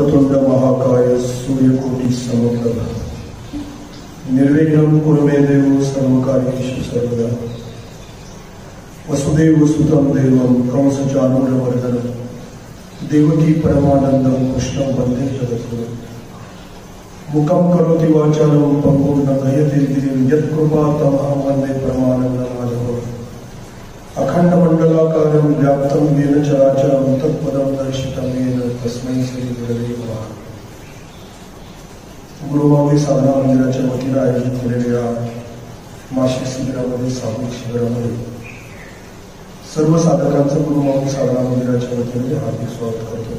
वक्रतुंड महाकाय सूर्यकोटि समप्रभ निर्विघ्नं कुरु मे देव सर्वकार्येषु सर्वदा वसुदेव सुतं देवं कंसचाणूरमर्दनं देवकी परमानन्दं कृष्णं वन्दे जगद्गुरुं मुखं करोति वाचालं पंगुं नयति गिरिं यत्कृपातमहं वन्दे परमानन्दमाधवम् अखण्डमण्डलाकारं व्याप्तं येन चराचरं तत्पदं दर्शितं येन तस्मै श्रीगुरवे नमः। गुरुमाऊली साधना मंदिराच्या वतीने आयोजित केलेल्या मासिक शिबिरामध्ये सामूहिक शिबिरामध्ये सर्व साधकांचं गुरुमाऊली साधना मंदिराच्या वतीने हार्दिक स्वागत करतो।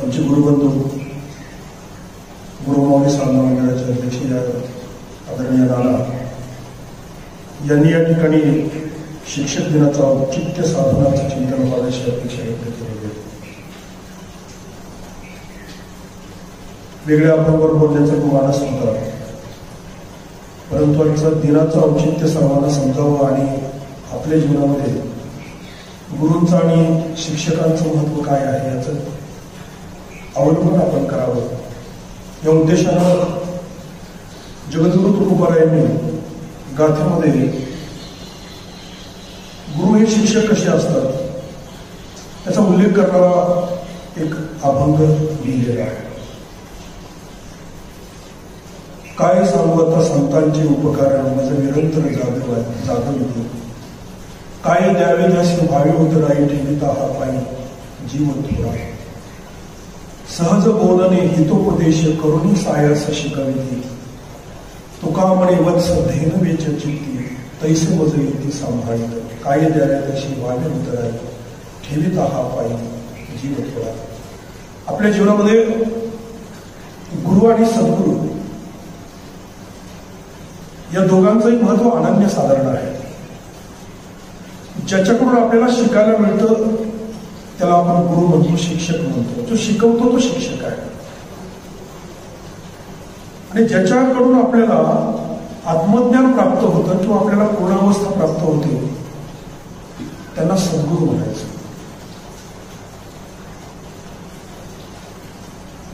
आमचे गुरुबंधू गुरुमाऊली साधना मंदिराचे अध्यक्ष आदरणीय नाना यांनी या ठिकाणी शिक्षक दिनाचं औचित्य साधनाचं चिंतन व्हाव्याची अपेक्षा व्यक्त केली आहे। वेगळ्या आपल्यावर बोलण्याचा मानस होता, परंतु आजच्या दिनाचं औचित्य सर्वांना समजावं आणि आपल्या जीवनामध्ये गुरूंचं आणि शिक्षकांचं महत्व काय आहे याचं अवलोकन आपण करावं या उद्देशानं जगद्गुरु तुकोबारायांनी गाथेमध्ये गुरु हे शिक्षक कसे असतात त्याचा उल्लेख करणारा एक अभंग लिहिलेला आहे। काय सांगू आता संतांचे उपकार माझं निरंतर जागविते काय द्यावे ज्याशी भावी उतराई ठेविता हा पायी जीव थोरा सहज बोलणे हितोपदेश करुणी सायास शिकविते तुका म्हणे वत्स धेन वेच चित्ती तैसे मज येते सांभाळित काय द्याव्या तशी भावी उतराई ठेविता हा पायी जीव थोरा। आपल्या जीवनामध्ये गुरु आणि सद्गुरु या दोघांचंही महत्व अनन्यसाधारण आहे। ज्याच्याकडून आपल्याला शिकायला मिळतं त्याला आपण गुरु म्हणतो, शिक्षक म्हणतो। जो शिकवतो तो शिक्षक आहे आणि ज्याच्याकडून आपल्याला आत्मज्ञान प्राप्त होतं किंवा आपल्याला पूर्णावस्था प्राप्त होते त्यांना सद्गुरु म्हणायचं।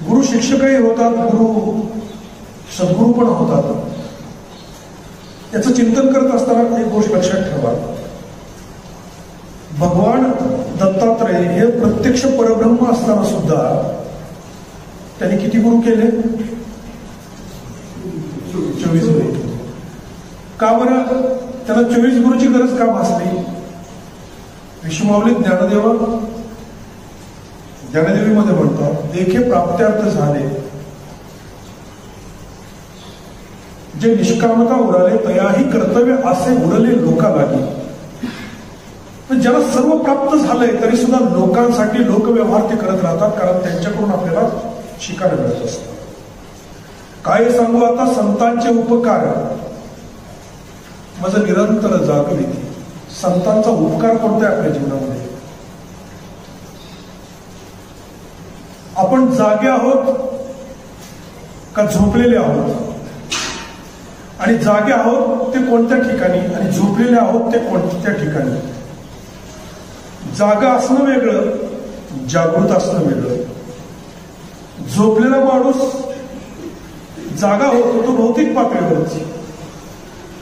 गुरु शिक्षकही होतात, गुरु सद्गुरु पण होतात। याचं चिंतन करत असताना एक गोष्ट लक्षात ठेवा, भगवान दत्तात्रय हे प्रत्यक्ष परब्रह्म असताना सुद्धा त्यांनी किती गुरु केले? 24 गुरु। का बरं त्याला 24 गुरुची गरज का भासली? विश्वमाऊली ज्ञानदेवीमध्ये म्हणतात, देखे प्राप्त्यार्थ झाले जे निष्कामता उराले तयाही कर्तव्य असे उरले लोका लागी। ज्याला सर्व प्राप्त झालंय तरी सुद्धा लोकांसाठी लोकव्यवहार ते करत राहतात, कारण त्यांच्याकडून आपल्याला शिकायला मिळत असतं। काय सांगू आता संतांचे उपकार माझं निरंतर जागविते। संतांचा उपकार कोणता आहे आपल्या जीवनामध्ये? आपण जागे आहोत का झोपलेले आहोत? आणि जागे आहोत ते कोणत्या ठिकाणी आणि झोपलेले आहोत ते कोणत्या ठिकाणी? जागा असणं वेगळं, जागृत असणं वेगळं। झोपलेला माणूस जागा होतो तो भौतिक पातळीवरच,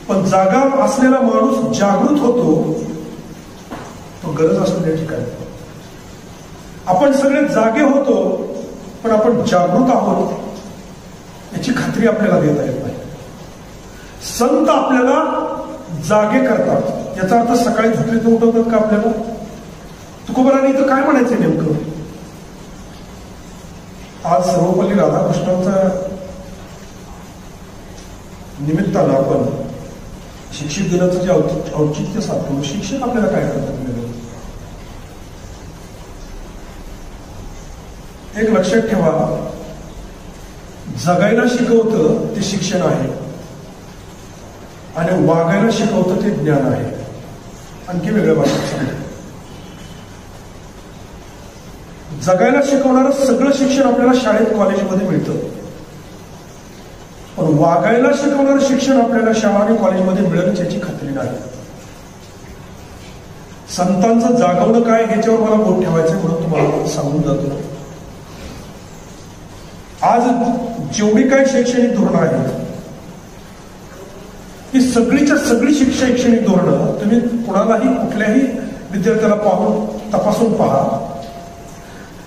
पण जागा असलेला माणूस जागृत होतो तो गरज असलेल्या ठिकाणी। आपण सगळे जागे होतो पण आपण जागृत आहोत याची खात्री आपल्याला देता येत नाही। संत आपल्याला जागे करतात, याचा अर्थ सकाळी झोपेतून उठवतात का आपल्याला? तुकोबारांनी इथं काय म्हणायचं नेमकं? आज सर्वपल्ली राधाकृष्णांच्या निमित्तानं आपण शिक्षक दिनाचं जे औचित्य साधतो, शिक्षक आपल्याला काय करतात? एक लक्षात ठेवा, जगायला शिकवतं ते शिक्षण आहे आणि वागायला शिकवतं ते ज्ञान आहे। आणखी वेगळ्या भाषेत सांगतो, जगायला शिकवणारं सगळं शिक्षण आपल्याला शाळेत कॉलेजमध्ये मिळतं, पण वागायला शिकवणारं शिक्षण आपल्याला शाळा आणि कॉलेजमध्ये मिळेल याची खात्री नाही। संतांचं जागवणं काय ह्याच्यावर मला बोट ठेवायचं म्हणून तुम्हाला सांगून जातो। आज जेवढी काही शैक्षणिक धोरणं आहेत ही सगळीच्या सगळी शैक्षणिक धोरणं तुम्ही कुणालाही कुठल्याही विद्यार्थ्याला पाहून तपासून पहा,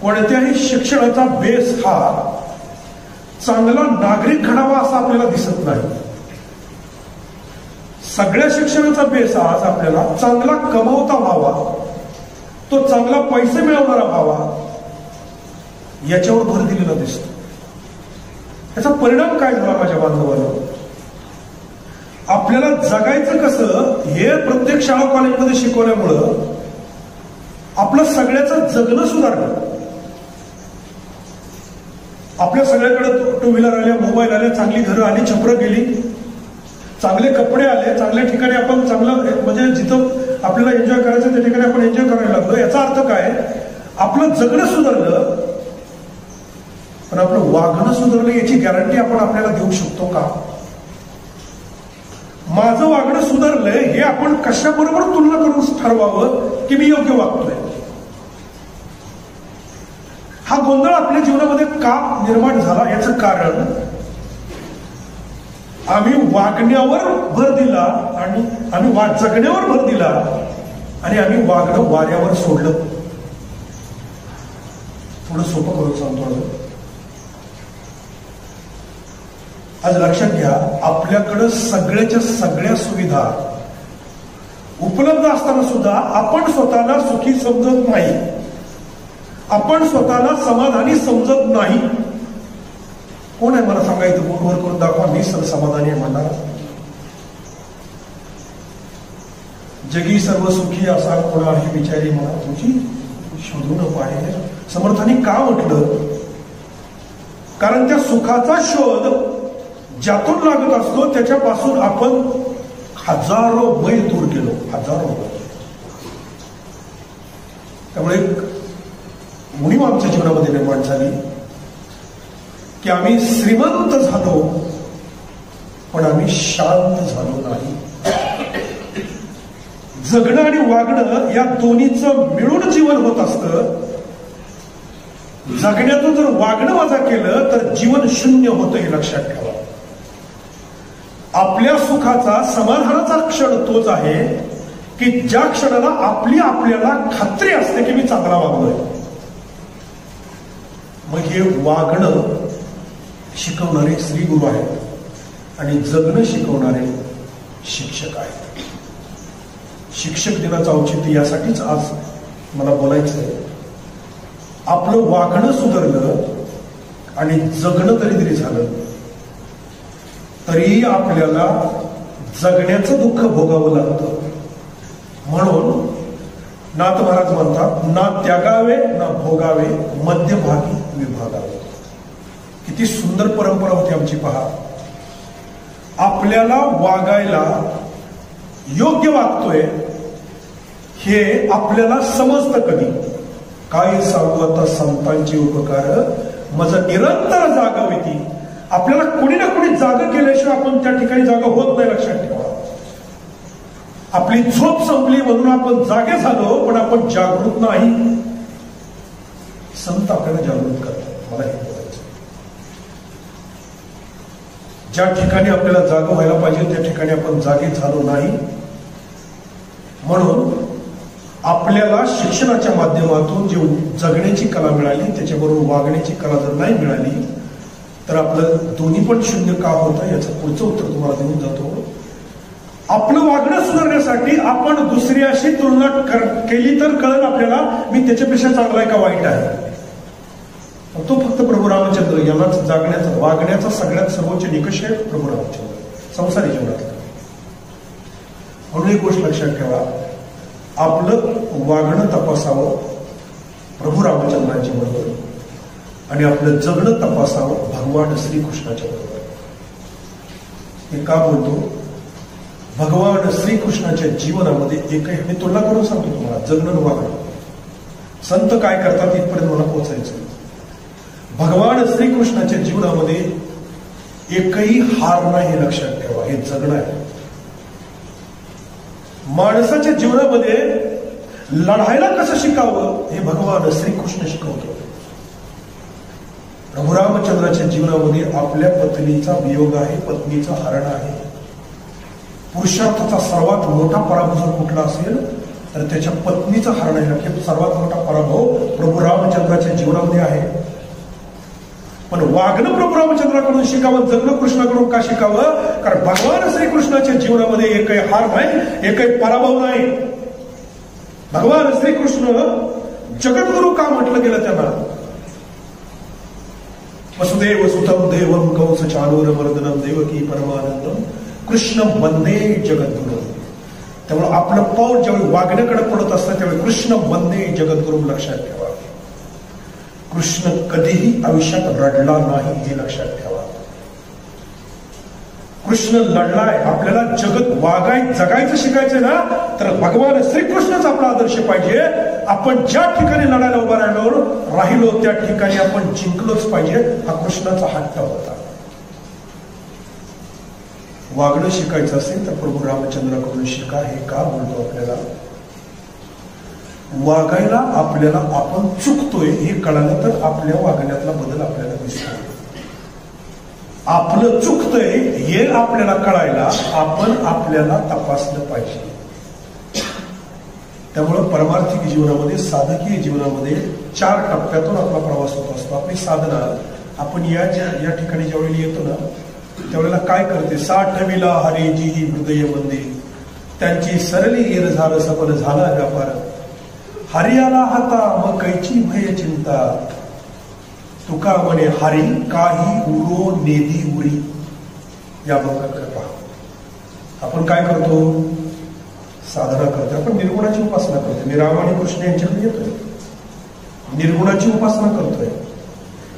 कोणत्याही शिक्षणाचा बेस हा चांगला नागरिक घडावा असा आपल्याला दिसत नाही. सगळ्या शिक्षणाचा बेस आज आपल्याला चांगला कमावता व्हावा, तो चांगला पैसे मिळवणारा व्हावा याच्यावर भर दिलेला दिसतो. याचा परिणाम काय झाला माझ्या बांधवांनो? आपल्याला जगायचं कसं हे प्रत्येक शाळा कॉलेजमध्ये शिकवल्यामुळं आपलं सगळ्याचं जगणं सुधारलं. आपल्या सगळ्याकडे टू व्हीलर आल्या, मोबाईल आले, चांगली घरं आली, छपरं गेली, चांगले कपडे आले, चांगल्या ठिकाणी आपण चांगलं म्हणजे जिथं आपल्याला एन्जॉय करायचं त्या ठिकाणी आपण एन्जॉय करायला लागलो. याचा अर्थ काय? आपलं जगणं सुधारलं, पण आपलं वागणं सुधारलं याची गॅरंटी आपण आपल्याला देऊ शकतो का? माझं वागणं सुधारलंय हे आपण कशाबरोबर तुलना करून ठरवावं की मी योग्य वागतोय? हा गोंधळ आपल्या जीवनामध्ये का निर्माण झाला? याचं कारण आम्ही वागण्यावर भर दिला आणि आम्ही जगण्यावर भर दिला आणि आम्ही वागणं वाऱ्यावर सोडलं. थोडं सोपं करून सांगतो. आज लक्षात घ्या, आपल्याकडं सगळ्याच्या सगळ्या सुविधा उपलब्ध असताना सुद्धा आपण स्वतःला सुखी समजत नाही, आपण स्वतःला समाधानी समजत नाही. कोण आहे मला सांगायचं? बोटवर करून दाखवा मी समाधानी आहे म्हणणार. जगी सर्व सुखी असा कोण आहे विचारी म्हणा तुझी शोधू नको आहे. समर्थांनी का म्हटलं? कारण त्या सुखाचा शोध ज्यातून लागत असतो त्याच्यापासून आपण हजारो मैल दूर गेलो, हजारो मैल. त्यामुळे उणीव आमच्या जीवनामध्ये निर्माण झाली की आम्ही श्रीमंत झालो पण आम्ही शांत झालो नाही. जगणं आणि वागणं या दोन्हीचं मिळून जीवन होत असतं. जगण्यातून जर वागणं वजा केलं तर जीवन शून्य होतं हे लक्षात ठेवा. आपल्या सुखाचा समाधानाचा क्षण तोच आहे की ज्या क्षणाला आपल्याला खात्री असते की मी चांगला वागलोय. मग हे वागणं शिकवणारे श्री गुरु आहेत आणि जगणं शिकवणारे शिक्षक आहेत. शिक्षक दिनाचं औचित्य यासाठीच आज मला बोलायचं आहे. आपलं वागणं सुधारलं आणि जगणं तरी झालं तरी आपल्याला जगण्याचं दुःख भोगावं लागतं. म्हणून नाथ महाराज म्हणतात, ना त्यागावे ना भोगावे, मध्यभागी विभागावे. किती सुंदर परंपरा होती आमची पहा. आपल्याला वागायला योग्य वागतोय हे आपल्याला समजतं कधी? काय सांगू आता संतांचे उपकार मज निरंतर जागावी ती. आपल्याला कोणी ना कोणी जागा केल्याशिवाय आपण त्या ठिकाणी जागा होत नाही, लक्षात ठेवा. आपली झोप संपली म्हणून आपण जागे झालो पण आपण जागृत नाही. संत आपल्याला जागृत करतात. मला हे बोलायचं, ज्या ठिकाणी आपल्याला जागा व्हायला पाहिजे त्या ठिकाणी आपण जागे झालो नाही. म्हणून आपल्याला शिक्षणाच्या माध्यमातून जे जगण्याची कला मिळाली त्याच्याबरोबर वागण्याची कला जर नाही मिळाली तर आपलं दोन्ही पण शून्य का होतं याचं पुढचं उत्तर तुम्हाला देऊन जातो. आपलं वागणं सुधारण्यासाठी आपण दुसऱ्याशी तुलना केली तर कळेल आपल्याला मी त्याच्यापेक्षा चांगला आहे का वाईट आहे. तो फक्त प्रभू रामचंद्र यालाच जागण्याचा वागण्याचा सगळ्यात सर्वोच्च निकष आहे प्रभू रामचंद्र संसारी जीवनातला. म्हणून एक गोष्ट लक्षात ठेवा, आपलं वागणं तपासावं प्रभू रामचंद्रांच्या बरोबर आणि आपलं जगणं तपासावं भगवान श्रीकृष्णाच्या बरोबर. हे का बोलतो? भगवान श्रीकृष्णाच्या जीवनामध्ये एकही, मी तुलना करून सांगतो तुम्हाला, जगणं वागणं. संत काय करतात इथपर्यंत मला पोहोचायचं. भगवान श्रीकृष्णाच्या जीवनामध्ये एकही हार नाही हे लक्षात ठेवा. हे जगणं आहे. माणसाच्या जीवनामध्ये लढायला कसं शिकावं हे भगवान श्रीकृष्ण शिकवतो. प्रभू रामचंद्राच्या जीवनामध्ये आपल्या पत्नीचा वियोग आहे, पत्नीचं हरण आहे. पुरुषार्थाचा सर्वात मोठा पराभव जर कुठला असेल तर त्याच्या पत्नीचं हरण आहे. सर्वात मोठा पराभव प्रभू रामचंद्राच्या जीवनामध्ये आहे. पण वागणं प्रभू रामचंद्राकडून शिकावं, जगणं कृष्णाकडून का शिकावं? कारण भगवान श्रीकृष्णाच्या जीवनामध्ये एकही हार नाही, एकही पराभव नाही. भगवान श्रीकृष्ण जगद्गुरु का म्हटलं गेलं त्यांना? वसुदेव सुतम देवम कंस चाणूरमर्दनम देवकी परमानंदम कृष्ण वंदे जगद्गुरु. त्यामुळे आपलं पाऊल ज्यावेळी वागण्याकडे पडत असतं त्यावेळी कृष्ण वंदे जगद्गुरु लक्षात ठेवा. कृष्ण कधीही आयुष्यात रडला नाही हे लक्षात ठेवा. कृष्ण लढलाय. आपल्याला जगत जगायचं शिकायचं ना तर भगवान श्रीकृष्णच आपला आदर्श पाहिजे. आपण ज्या ठिकाणी लढायला उभा राहिलो त्या ठिकाणी आपण जिंकलोच पाहिजे, हा कृष्णाचा हट्ट होता. वागणं शिकायचं असेल तर प्रभू रामचंद्राकडून शिका. हे का बोलतो आपल्याला? वागायला आपल्याला आपण चुकतोय हे कळालं तर आपल्या वागण्यातला बदल आपल्याला दिसतो. आपलं चुकतंय हे आपल्याला कळायला आपण आपल्याला तपासलं पाहिजे. त्यामुळं परमार्थिक जीवनामध्ये, साधकीय जीवनामध्ये 4 टप्प्यातून आपला प्रवास होत असतो. आपली साधना आपण या ठिकाणी ज्यावेळी येतो ना त्यावेळेला काय करते? 60विला हरेजी ही हृदय मंदिर त्यांची सरली येर झालं सफल झाला व्यापार. हरियाला हाता मग कैची भय चिंता तुका म्हणे हरी काही उरो नेदी उरी. या बघा पहा आपण काय करतो? साधना करतो. आपण निर्गुणाची उपासना करतो. मी राम आणि कृष्ण यांच्याकडे येतोय, निर्गुणाची उपासना करतोय.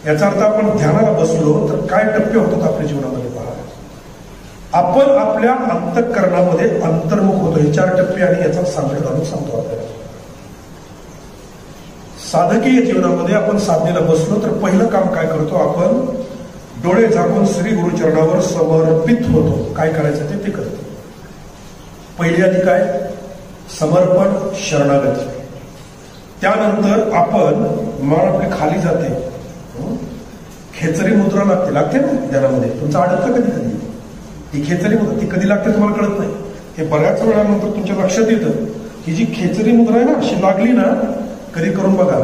याचा अर्थ आपण ध्यानाला बसलो तर काय टप्पे होतात आपल्या जीवनामध्ये पहा. आपण आपल्या अंतःकरणामध्ये अंतर्मुख होतो. हे 4 टप्पे आणि याचा सांगड घालून सांगतो आपल्याला. साधकीय जीवनामध्ये आपण साधनेला बसलो तर पहिलं काम काय करतो? आपण डोळे झाकून श्री गुरुचरणावर समर्पित होतो. काय करायचं ते करतो. पहिली आधी काय? समर्पण, शरणागती. त्यानंतर आपण मान आपली खाली जाते, खेचरी मुद्रा लागते ना ध्यानामध्ये. तुमचं अडकतं कधी कधी ही खेचरी मुद्रा. ती कधी लागते तुम्हाला कळत नाही. हे बऱ्याच वेळानंतर तुमच्या लक्षात येतं की जी खेचरी मुद्रा आहे ना अशी लागली ना, कधी करून बघा.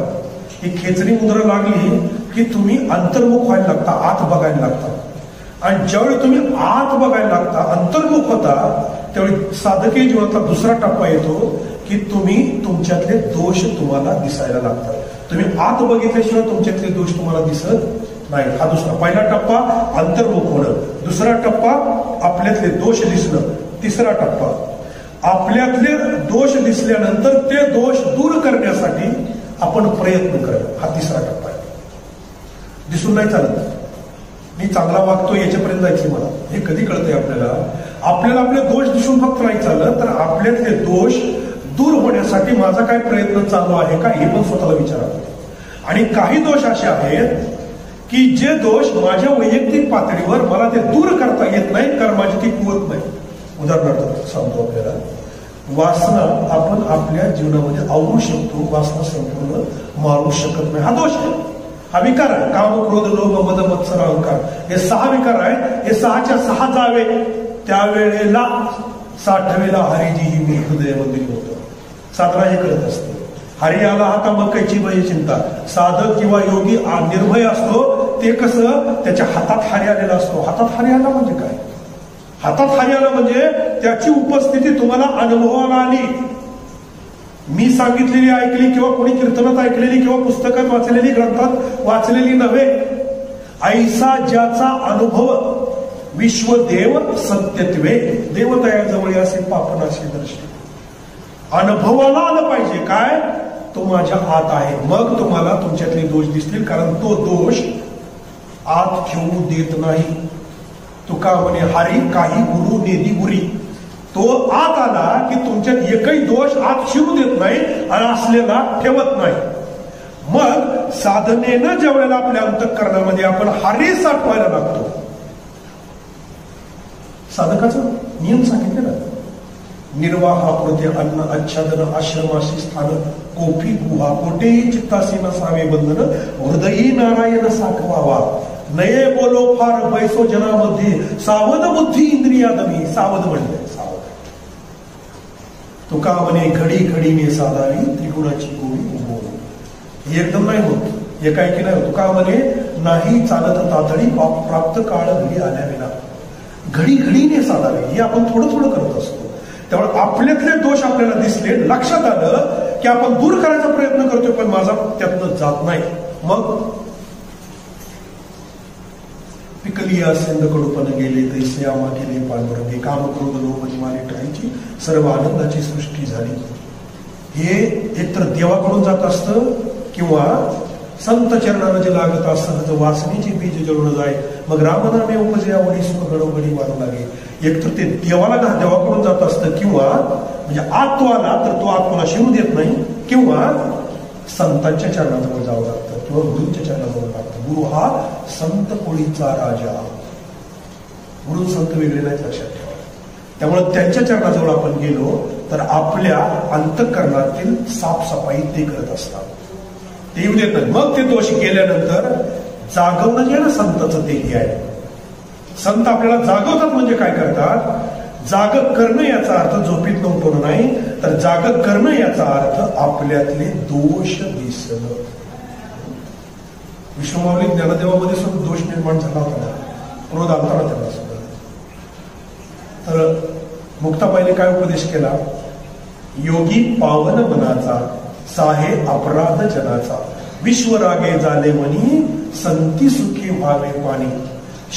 ही खेचरी मुद्रा लागली की तुम्ही अंतर्मुख व्हायला लागता, आत बघायला लागता. आणि ज्यावेळी तुम्ही आत बघायला लागता, अंतर्मुख होता, त्यावेळी साधकीय जीवनातला दुसरा टप्पा येतो की तुम्ही तुमच्यातले दोष तुम्हाला दिसायला लागतात. तुम्ही आत बघितल्याशिवाय तुमच्यातले दोष तुम्हाला दिसत नाही. हा दुसरा. पहिला टप्पा अंतर्मुख होणं. दुसरा टप्पा आपल्यातले दोष दिसणं. तिसरा टप्पा आपल्यातले दोष दिसल्यानंतर ते दोष दूर करण्यासाठी आपण प्रयत्न करणं. हा तिसरा टप्पा आहे. दिसून नाही चालत. मी चांगला वागतो याच्यापर्यंत जायचे मला. हे कधी कळतंय आपल्याला? आपल्याला आपले दोष दिसून फक्त नाही चालत तर आपल्यातले दोष दूर होण्यासाठी माझा काय प्रयत्न चालू आहे का हे पण स्वतःला विचारावं. आणि काही दोष असे आहेत की जे दोष माझ्या वैयक्तिक पातळीवर मला ते दूर करता येत नाही कारण माझी ती कुवत नाही. उदाहरणार्थ सांगतो आपल्याला, वासना आपण आपल्या जीवनामध्ये आवरू शकतो, वासना संपूर्ण मारू शकत नाही. हा दोष आहे, हा विकार आहे. काम, क्रोध, लोभ, मद, मत्सर, अहंकार हे 6 विकार आहेत. हे 6च्या 6 जावे त्यावेळेला 60वेला हरिजी ही हृदय मंदिर होतं. साधना हे करत असते. हरी आला हाता मग कैची भय चिंता. साधक किंवा योगी निर्भय असतो. ते कसं? त्याच्या हातात हरी आलेला असतो. हातात हरी आला म्हणजे काय? हातात हरी आला म्हणजे त्याची उपस्थिती तुम्हाला अनुभवाला आली. मी सांगितलेली ऐकली किंवा कोणी कीर्तनात ऐकलेली किंवा पुस्तकात वाचलेली, ग्रंथात वाचलेली नव्हे. ऐसा ज्याचा अनुभव विश्वदेव सत्यत्वे देवतयाजवळ असे पापनाशी दर्शन. अनुभवाला आलं पाहिजे काय? तो माझ्या आत आहे. मग तुम्हाला तुमच्यातले दोष दिसतील कारण तो दोष आत घेऊ देत नाही. तुका म्हणे हरी काही गुरु नेदी गुरी. तो आत आला की तुमच्यात एकही दोष आत शिरू देत नाही आणि असलेला ठेवत नाही. मग साधनेनं ज्या वेळेला आपल्या अंतःकरणामध्ये आपण हरी साठवायला लागतो. साधकाचा नियम सांगितलेला निर्वाहापुरते अन्न आच्छादन आश्रमाशी स्थान कोफी गुहा कोटे चित्तासी नसावे बंधन हृदयी नारायण साकवावा नये बोलो फार बैसो जनामध्ये सावध बुद्धी इंद्रिया दमी. सावध म्हणले सावध. तुका म्हणे घडी घडीने साधावी त्रिगुणाची गोळी उमोल. हे एकदम नाही होत, हे काय की नाही. तुका म्हणे नाही चालत तातडी प्राप्त काळ घडी आल्या विना. घडी घडीने साधावी हे आपण थोडं थोडं करत असतो. त्यामुळे आपल्यातले दोष आपल्याला दिसले, लक्षात आलं की आपण दूर करायचा प्रयत्न करतोय पण माझा त्यातनं जात नाही. मग पिकली असेंद कडूपण गेले तैसे आमा केले पांडुरंगे काम क्रोध लोभ माने टाळीची सर्व आनंदाची सृष्टी झाली. हे एकतर देवाकडून जात असतं किंवा संत चरणानं जे लागत असतं वासनेची बीज जळून जाय. मग रामनामे उपजे आवडी सुख घडोघडी वाढू लागे. एकतर ते देवाकडून जात असतं किंवा म्हणजे आत्वाला तर तो आत्माला शिरू देत नाही किंवा संतांच्या चरणाजवळ जावं लागतं किंवा गुरूंच्या चरणाजवळ लागतं. गुरु हा संत कोळीचा राजा. गुरु संत वेगळे नाहीत, लक्षात ठेवा. त्यामुळे त्यांच्या चरणाजवळ आपण गेलो तर आपल्या अंतःकरणातील साफसफाई ते करत असतात, ते येऊ देत नाही. मग ते दोष केल्यानंतर जागवणं जे ना संताचं तेही आहे. संत आपल्याला जागवतात म्हणजे काय करतात? जाग करणं याचा अर्थ झोपीत उठवणं नाही, तर जाग करणं याचा अर्थ आपल्यातले दोष दिसणं. विश्वमाऊली ज्ञानदेवामध्ये सुद्धा दोष निर्माण झाला होता, क्रोध आलता ना त्यांना सुद्धा. तर मुक्ताबाईने काय उपदेश केला? योगी पावन मनाचा साहे अपराध जनाचा विश्वरागे झाले मनी संती सुखी व्हावे पाणी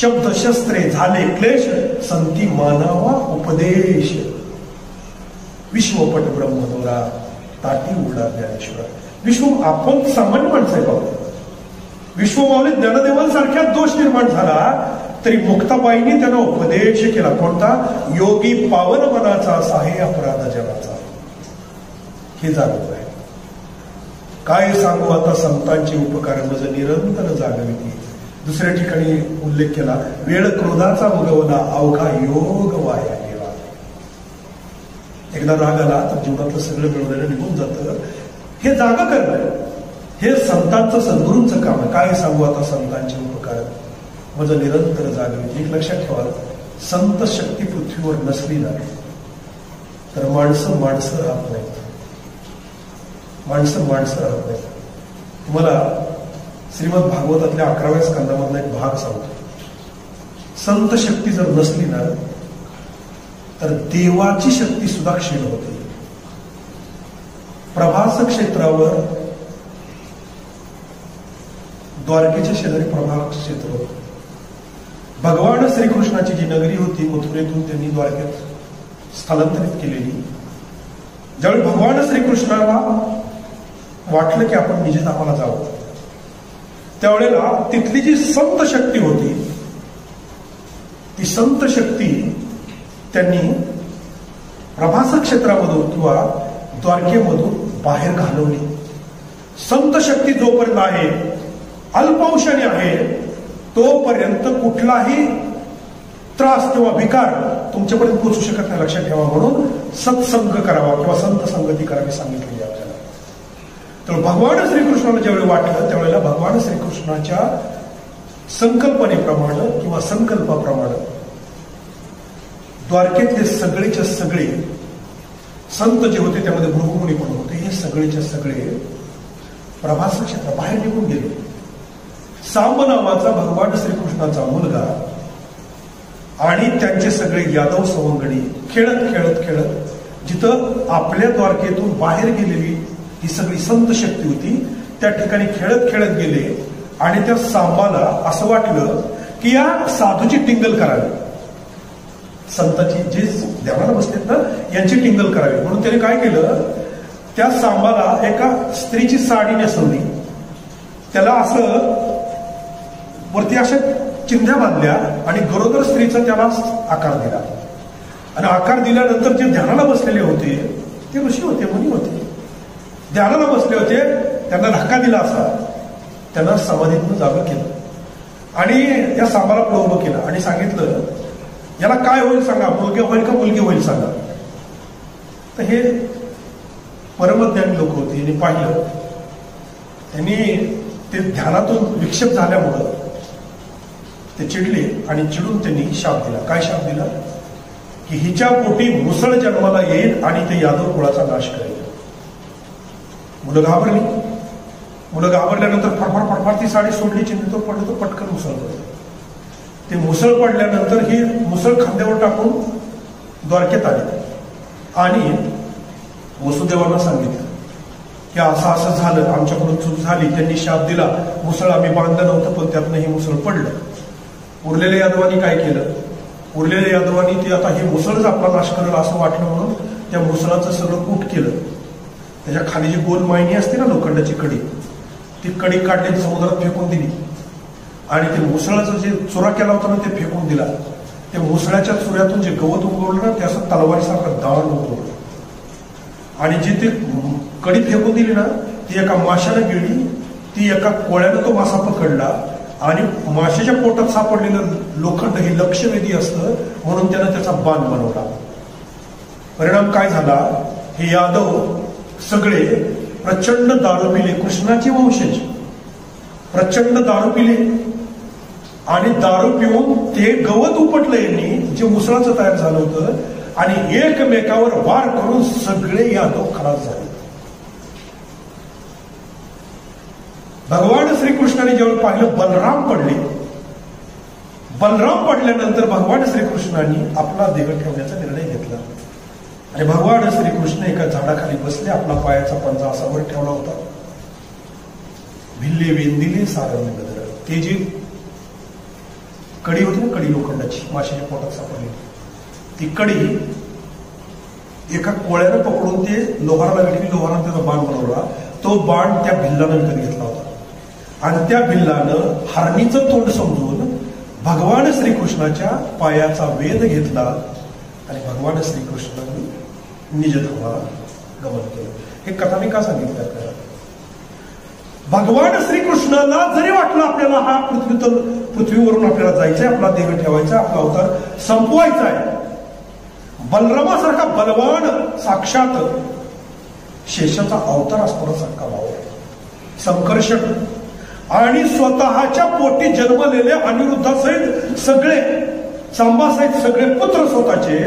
शब्द शस्त्रे झाले क्लेश संती मानावा उपदेश विश्वपट ब्रह्मदोरा ताटी उडा ज्ञानेश्वर. विश्व आपण सामान्य माणसं आहे बाबा. विश्वमाऊली ज्ञानदेवांसारख्या दोष निर्माण झाला तरी मुक्ताबाईंनी त्यांना उपदेश केला. कोणता? योगी पावन मनाचा साहे अपराध जनाचा. हे जागवत आहे. काय सांगू आता संतांचे उपकार मज निरंतर जागविती. दुसऱ्या ठिकाणी उल्लेख केला वेळ क्रोधाचा उगवला अवघा योग वाया गेला. एकदा राग आला तर जीवनातलं सगळं मिळवलेलं निघून जातं. हे जागा करणं हे संतांचं सद्गुरूंचं काम आहे. काय सांगू आता संतांचे उपकार मज निरंतर जागविती. एक लक्षात ठेवा, संत शक्ती पृथ्वीवर नसली ना तर माणसं राहत नाहीत. माणसं राहत नाही. तुम्हाला श्रीमद भागवतातल्या 11व्या स्कंदामधला एक भाग सांगतो. संत शक्ती जर नसली ना तर देवाची शक्ती सुद्धा क्षीण होते. प्रभास क्षेत्रावर द्वारकेच्या शेजारी प्रभास क्षेत्र होतं. भगवान श्रीकृष्णाची जी नगरी होती मथुरेतून त्यांनी द्वारकेत स्थलांतरित केलेली. ज्यावेळी भगवान श्रीकृष्णाला वाटलं की आपण निजधामाला जावं त्यावेळेला तिथली जी संत शक्ती होती ती संत शक्ती त्यांनी प्रभास क्षेत्रामधून किंवा द्वारकेमधून बाहेर घालवली. संत शक्ती जोपर्यंत आहे अल्पवंशाने आहे तोपर्यंत कुठलाही त्रास किंवा विकार तुमच्यापर्यंत पोहोचू शकत नाही. लक्षात ठेवा. म्हणून सत्संग करावा किंवा संत संगती करावी सांगितलेली आपल्याला. तर भगवान श्रीकृष्णाला ज्यावेळी वाटलं त्यावेळेला भगवान श्रीकृष्णाच्या संकल्पनेप्रमाणे किंवा संकल्पाप्रमाणे द्वारकेतले सगळेच्या सगळे संत जे होते त्यामध्ये भृगुमुनी पण होते. हे सगळेच्या सगळे प्रभास क्षेत्र बाहेर निघून गेले. सांब नावाचा भगवान श्रीकृष्णाचा मुलगा आणि त्यांचे सगळे यादव सवंगडी खेळत खेळत खेळत जिथं आपल्या द्वारकेतून बाहेर गेलेली ही सगळी संत शक्ती होती त्या ठिकाणी खेळत खेळत गेले आणि त्या सांबाला असं वाटलं की या साधूची टिंगल करावी. संताची जे ध्यानाला बसलेत ना यांची टिंगल करावी म्हणून त्याने काय केलं, त्या सांबाला एका स्त्रीची साडी नेसवली, त्याला असं वरती अशा चिंध्या बांधल्या आणि गरोदर स्त्रीचा त्याला आकार दिला. आणि आकार दिल्यानंतर जे ध्यानाला बसलेले होते ते ऋषी होते, मुनी होते, ध्यानाला बसले होते, त्यांना धक्का दिला असा, त्यांना समाधीतून जागं केलं आणि या सांबाला पुढे उभं केलं आणि सांगितलं याला काय होईल सांगा, मुलगा होईल का मुलगी होईल सांगा. तर हे परमज्ञानी लोक होते. यांनी पाहिलं, त्यांनी ते ध्यानातून विक्षेप झाल्यामुळं ते चिडले आणि चिडून त्यांनी शाप दिला. काय शाप दिला? की हिच्या पोटी मुसळ जन्माला येईल आणि ते यादव कुळाचा नाश करेल. मुलं घाबरली. मुलं घाबरल्यानंतर फडफड फडफड ती साडी सोडली, चिंतेत पडली, तो पटकन मुसळ पडलं. ते मुसळ पडल्यानंतर ही मुसळ खांद्यावर टाकून द्वारकेत आले आणि वसुदेवांना सांगितलं की असं असं झालं, आमच्याकडून चूक झाली, त्यांनी शाप दिला, मुसळ आम्ही बांधलं नव्हतं पण त्यातनं ही मुसळ पडलं. उरलेल्या यादवांनी काय केलं? उरलेल्या यादवांनी ती आता ही मुसळच आपला नाश करेल असं वाटलं म्हणून त्या मुसळाचं सगळं कूट केलं. त्याच्या खाली जी गोल मायनी असते ना लोखंडाची कडी, ती कडी काढली समुद्रात फेकून दिली आणि ते मुसळाचं जे चुरा केला होता ना ते फेकून दिला. त्या मुसळाच्या चुऱ्यातून जे गवत उगवलं ना ते असं तलवारीसारखं दाण उगवलं आणि जी ती कडी फेकून दिली ना ती एका माशाने गेली. ती एका कोळ्यानं तो मासा पकडला आणि माशाच्या पोटात सापडलेलं लोखंड हे लक्षवेधी असतं म्हणून त्यानं त्याचा बाण बनवला. परिणाम काय झाला? हे यादव सगळे प्रचंड दारू पिले, कृष्णाचे वंशज प्रचंड दारू पिले आणि दारू पिऊन ते गवत उपटलं यांनी जे मुसळाचं तयार झालं होतं आणि एकमेकावर वार करून सगळे यादव खलास झाले. भगवान श्रीकृष्णाने जेव्हा पाहिलं बलराम पडले, बलराम पडल्यानंतर भगवान श्रीकृष्णांनी आपला देह ठेवण्याचा निर्णय घेतला आणि भगवान श्रीकृष्ण एका झाडाखाली बसले. आपला पायाचा पंजा असा वर ठेवला होता. भिल्ले वेंदिले सारंग नगर, ते जी कडी होती ना, कडी लोखंडाची माशाच्या पोटात सापडली, ती कडी एका कोळ्यानं पकडून ते लोहाराला भेटली. लोहारानं त्याचा बाण बनवला. तो बाण त्या भिल्लानं विकत घेतला होता आणि त्या भिल्लानं हरणीचं तोंड समजून भगवान श्रीकृष्णाच्या पायाचा वेध घेतला आणि भगवान श्रीकृष्णांनी निजधामाला गमन केलं. हे कथा मी का सांगितलं आपल्याला? भगवान श्रीकृष्णाला जरी वाटलं आपल्याला हा पृथ्वीवरून आपल्याला जायचंय, आपला देह ठेवायचा, आपला अवतार संपवायचा आहे, बलरामासारखा बलवान साक्षात शेषाचा अवतार असताना सारखा भाव आहे, संकर्षण आणि स्वतःच्या पोटी जन्मलेले अनिरुद्धासहित सगळे, सांबासहित सगळे पुत्र स्वतःचे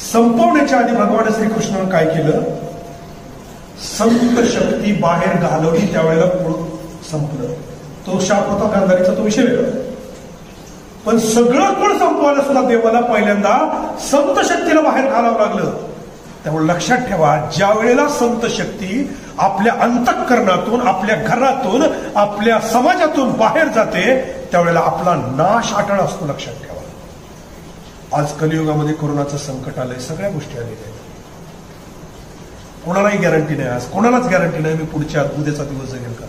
संपवण्याच्या आधी भगवान श्रीकृष्णाने काय केलं? संत शक्ती बाहेर घालवली. त्यावेळेला कुळ संपलं. तो शाप होता गांधारीचा, तो विषय वेगळा. पण सगळं कुळ संपवायला सुद्धा देवाला पहिल्यांदा संत शक्तीला बाहेर घालावं लागलं. त्यामुळे लक्षात ठेवा, ज्या वेळेला संत शक्ती आपल्या अंतःकरणातून, आपल्या घरातून, आपल्या समाजातून बाहेर जाते त्यावेळेला आपला नाश अटळ असतो. लक्षात ठेवा. आज कलियुगामध्ये कोरोनाचं संकट आलंय, सगळ्या गोष्टी आलेल्या आहेत. कोणालाही गॅरंटी नाही, आज कोणालाच गॅरंटी नाही मी पुढच्या उद्याचा दिवस जगेल का.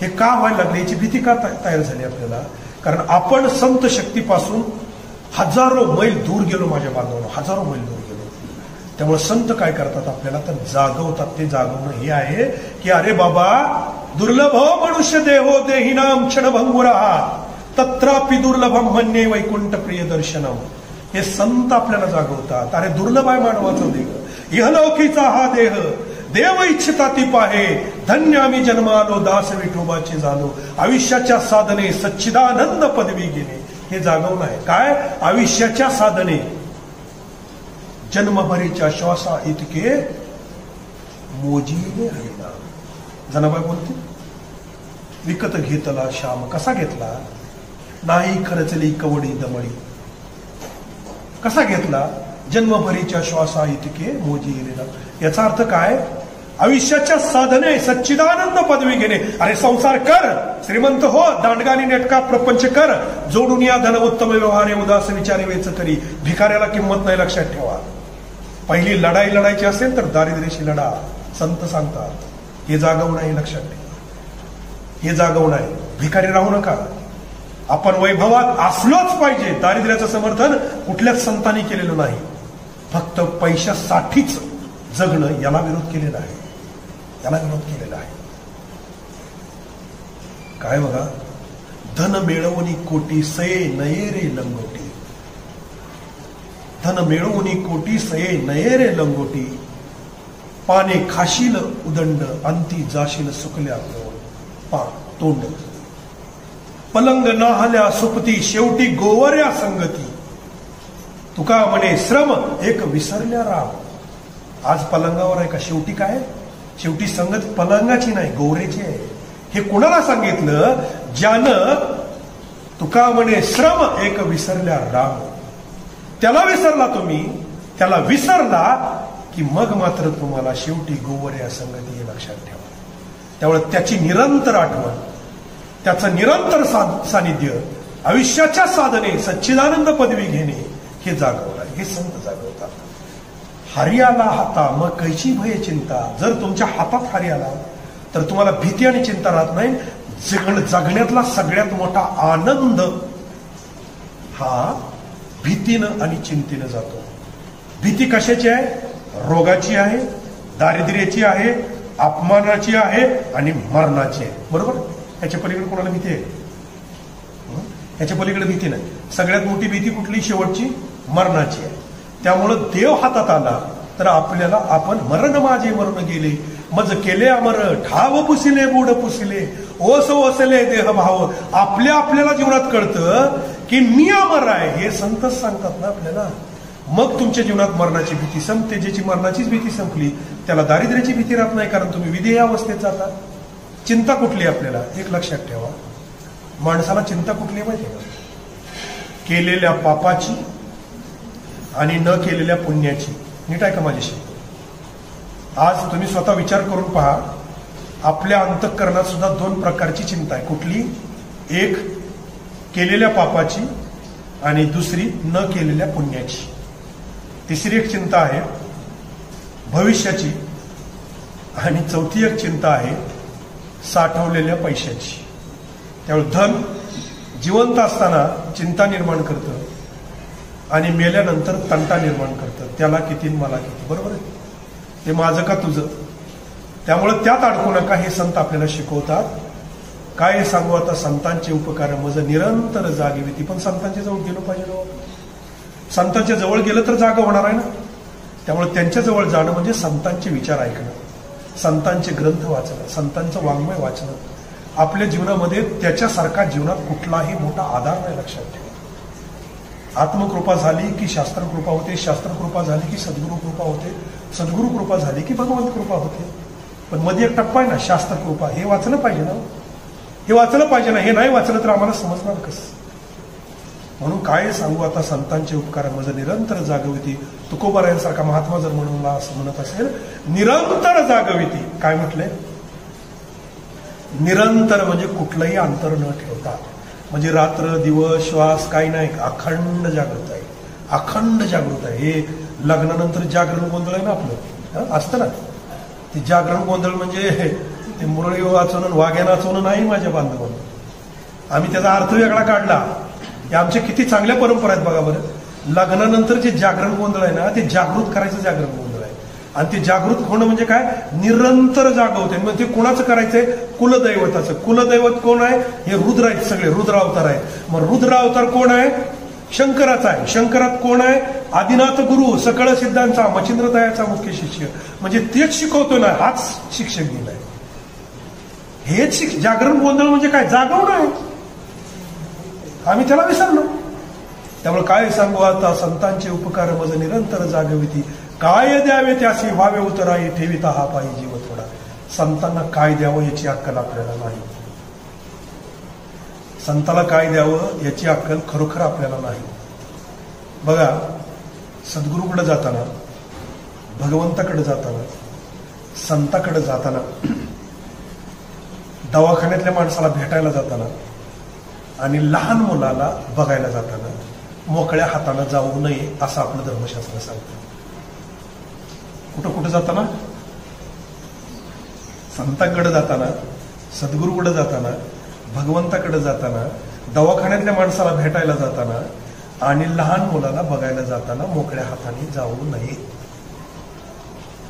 हे का व्हायला लागले याची भीती का तयार झाली आपल्याला? कारण आपण संत शक्तीपासून हजारो मैल दूर गेलो. माझ्या बांधवांनो, हजारो मैल दूर गेलो. त्यामुळे संत काय करतात? आपल्याला तर जागवतात. ते जागवणं हे आहे की अरे बाबा, दुर्लभ मनुष्य देहो देहिनाम क्षणभंगुरा तत्रापि दुर्लभम मन्ये वैकुंठ प्रिय दर्शनम. हे संत आपल्याला जागवतात. अरे दुर्लभ आहे मानवाचा देह, इहलौकीचा हा देह, देव इच्छिता ती पाहे, धन्य आम्ही जन्म आलो, दास विठोबाचे झालो, आयुष्याच्या साधने सच्चिदानंद पदवी गेले. हे जागवणं आहे. काय? आयुष्याच्या साधने, जन्मभरीच्या श्वासा इतके मोजीने हरिनाम. जनाबाई बोलते, विकत घेतला श्याम कसा घेतला, नाही खरचली कवडी दमडी. कसा घेतला? जन्मभरीच्या श्वासा इतके मोजी हरिनाम. याचा अर्थ काय? आयुष्याच्या साधने सच्चिदानंद पदवी घेणे. अरे संसार कर, श्रीमंत हो, दांडगानी नेटका प्रपंच कर, जोडून या धन उत्तम व्यवहारे, उदास विचारे वेच करी. भिकाऱ्याला किंमत नाही. लक्षात ठेवा. पहिली लढाई लढायची असेल तर दारिद्र्याशी लढा. संत सांगतात. हे जागवणं आहे. लक्षात ठेवा. हे जागवणं आहे. भिकारी राहू नका. आपण वैभवात असलोच पाहिजे. दारिद्र्याचं समर्थन कुठल्याच संतांनी केलेलं नाही. फक्त पैशासाठीच जगणं याला विरोध केलेला आहे. याला विरोध केलेला आहे. काय बघा, धन मिळवणी कोटी सये नये रे लंगोटी. धन मिळवून कोटी सये नये रे लंगोटी, पाने खाशील उदंड अंती जाशील सुकल्या तोंड, पलंग नाहल्या सुपती शेवटी गोवर्या संगती, तुका म्हणे श्रम एक विसरल्या राम. आज पलंगावर आहे का, शेवटी काय, शेवटी संगत पलंगाची नाही गोवरेची आहे. हे कुणाला सांगितलं, ज्यानं तुका म्हणे श्रम एक विसरल्या राम. त्याला विसरला तुम्ही, त्याला विसरला की मग मात्र तुम्हाला शेवटी गोवऱ्या संगती हे लक्षात ठेवा. त्यामुळे त्याची निरंतर आठवण, त्याचं निरंतर सानिध्य, आयुष्याच्या साधने सच्चिदानंद पदवी घेणे हे जागवलं, हे संत जागवतात. हरियाला हाता मग कैची भय चिंता. जर तुमच्या हातात हरी आला तर तुम्हाला भीती आणि चिंता राहत नाही. जगण्यातला सगळ्यात मोठा आनंद हा भीतीनं आणि चिंतेनं जातो. भीती कशाची आहे, रोगाची आहे, दारिद्र्याची आहे, अपमानाची आहे आणि मरणाची आहे. बरोबर, ह्याच्या पलीकडे कोणाला भीती आहे, ह्याच्या पलीकडे भीती नाही. सगळ्यात मोठी भीती कुठली, शेवटची मरणाची आहे. त्यामुळं देव हातात आला तर आपल्याला आपण मरण माझे मरण गेले मज केले अमर, ठाव पुसिले बुड पुसिले, ओस ओसले देह भाव. आपल्याला जीवनात कळतं की मी अमर आहे, हे संतच सांगतात ना आपल्याला. मग तुमच्या जीवनात मरणाची भीती संपते. ज्याची मरणाचीच भीती संपली त्याला दारिद्र्याची भीती राहत नाही, कारण तुम्ही विधेय अवस्थेत जाता. चिंता कुठली आपल्याला, एक लक्षात ठेवा, माणसाला चिंता कुठली माहिती आहे का, केलेल्या पापाची आणि न केलेल्या पुण्याची. नीट आहे का माझ्याशी. आज तुम्ही स्वतः विचार करून पहा, आपल्या अंतःकरणात सुद्धा दोन प्रकारची चिंता आहे. कुठली, एक केलेल्या पापाची आणि दुसरी न केलेल्या पुण्याची. तिसरी एक चिंता आहे भविष्याची आणि चौथी एक चिंता आहे साठवलेल्या पैशाची. त्यामुळे धन जिवंत असताना चिंता निर्माण करतं आणि मेल्यानंतर तंटा निर्माण करतं. त्याला किती मला किती, बरोबर आहे, ते माझं का तुझं. त्यामुळे त्यात अडकू नका, हे संत आपल्याला शिकवतात. काय सांगू आता, संतांचे उपकार मज निरंतर जागी होती. पण संतांच्या जवळ गेलो पाहिजे ना, संतांच्या जवळ गेलं तर जागा होणार आहे ना. त्यामुळे त्यांच्या जवळ जाणं म्हणजे संतांचे विचार ऐकणं, संतांचे ग्रंथ वाचणं, संतांचं वाङ्मय वाचणं. आपल्या जीवनामध्ये त्याच्यासारखा जीवनात कुठलाही मोठा आधार नाही, लक्षात ठेवा. आत्मकृपा झाली की शास्त्रकृपा होते, शास्त्रकृपा झाली की सद्गुरु कृपा होते, सद्गुरु कृपा झाली की भगवंत कृपा होते. पण मध्ये एक टप्पा आहे ना, शास्त्रकृपा. हे वाचलं पाहिजे ना, हे वाचलं पाहिजे ना. हे नाही वाचलं तर आम्हाला समजणार कसं. म्हणून काय सांगू आता, संतांचे उपकार माझं निरंतर जागविती. तुकोबारायांसारखा महात्मा जर म्हणून असं म्हणत असेल, निरंतर जागविती. काय म्हटलंय, निरंतर म्हणजे कुठलंही अंतर न ठेवता. म्हणजे रात्र दिवस श्वास काही नाही, अखंड जागृत आहे, अखंड जागृत आहे. हे लग्नानंतर जागरण गोंधळ आहे ना आपलं, असतं ना ते जागरण गोंधळ. म्हणजे ते मुरळी वाचवणं वाघ्या नाचवणं नाही माझ्या बांधवांना. आम्ही त्याचा अर्थ वेगळा काढला. हे आमच्या किती चांगल्या परंपरा आहेत बघा बरं. लग्नानंतर जे जागरण गोंधळ आहे ना, ते जागृत करायचं जागरण गोंधळ आहे. आणि ते जागृत होणं म्हणजे काय, निरंतर जागवते. मग ते कोणाचं करायचंय, कुलदैवताचं. कुलदैवत कोण आहे, हे रुद्र आहेत, सगळे रुद्र अवतार आहेत. मग रुद्र अवतार कोण आहे, शंकराचा आहे. शंकरात कोण आहे, आदिनाथ गुरु, सकळ सिद्धांचा, मच्छिंद्रदयाचा मुख्य शिष्य. म्हणजे तेच शिकवतो ना, हाच शिक्षक दिलाय. हेच जागरण गोंधळ म्हणजे काय, जागवणं आहे. आम्ही त्याला विसरलो. त्यामुळे काय सांगू आता, संतांचे उपकार मज निरंतर जागविती. काय द्यावे त्याशी व्हावे उतराई, ठेविता हा पायी जीव थोडा. संतांना काय द्यावं याची अक्कल आपल्याला नाही. संताला काय द्यावं याची अक्कल खरोखर आपल्याला नाही. बघा, सद्गुरूकडे जाताना, भगवंताकडे जाताना, संताकडे जाताना, दवाखान्यातल्या माणसाला भेटायला जाताना आणि लहान मुलाला बघायला जाताना मोकळ्या हाताने जाऊ नये असं आपलं धर्मशास्त्र सांगतं. कुठं कुठं जाताना, संतांकडे जाताना, सद्गुरूकडे जाताना, भगवंताकडे जाताना, दवाखान्यातल्या माणसाला भेटायला जाताना आणि लहान मुलाला बघायला जाताना मोकळ्या हाताने जाऊ नये,